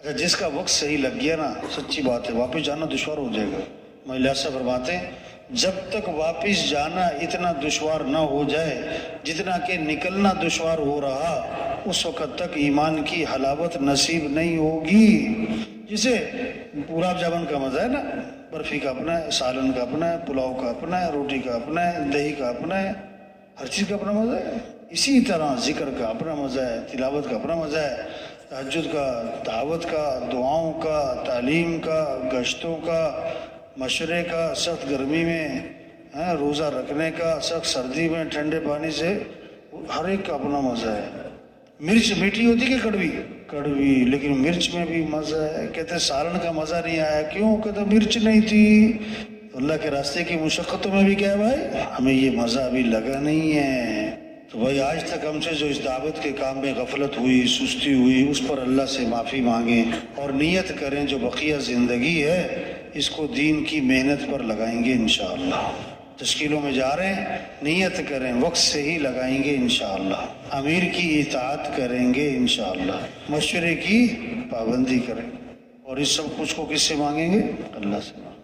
اچھا جس کا وقت صحیح لگ گیا نا، سچی بات ہے واپس جانا دشوار ہو جائے گا۔ مولوی صاحب فرماتے ہیں جب تک واپس جانا اتنا دشوار نہ ہو جائے جتنا کہ نکلنا دشوار ہو رہا، اس وقت تک ایمان کی حلاوت نصیب نہیں ہوگی۔ جسے گلاب جامن کا مزہ ہے نا، برفی کا اپنا ہے، سالن کا اپنا ہے، پلاؤ کا اپنا ہے، روٹی کا اپنا ہے، دہی کا اپنا ہے، ہر چیز کا اپنا مزہ ہے۔ اسی طرح ذکر کا اپنا مزہ ہے، تلاوت کا اپنا مزہ ہے، تہجد کا، دعوت کا، دعاؤں کا، تعلیم کا، گشتوں کا، مشورے کا، سخت گرمی میں روزہ رکھنے کا، سخت سردی میں ٹھنڈے پانی سے، ہر ایک کا اپنا مزہ ہے۔ مرچ میٹھی ہوتی کہ کڑوی؟ کڑوی، لیکن مرچ میں بھی مزہ ہے۔ کہتے سالن کا مزہ نہیں آیا، کیوں؟ کہتے مرچ نہیں تھی۔ اللہ کے راستے کی مشقتوں میں بھی کیا ہے بھائی، ہمیں یہ مزہ ابھی لگا نہیں ہے۔ تو بھائی آج تک ہم سے جو اس دعوت کے کام میں غفلت ہوئی، سستی ہوئی، اس پر اللہ سے معافی مانگیں اور نیت کریں جو بقیہ زندگی ہے اس کو دین کی محنت پر لگائیں گے انشاءاللہ۔ تشکیلوں میں جا رہے ہیں، نیت کریں، وقت سے ہی لگائیں گے انشاءاللہ، امیر کی اطاعت کریں گے انشاءاللہ، مشورے کی پابندی کریں گے، اور اس سب کچھ کو کس سے مانگیں گے؟ اللہ سے مانگیں گے۔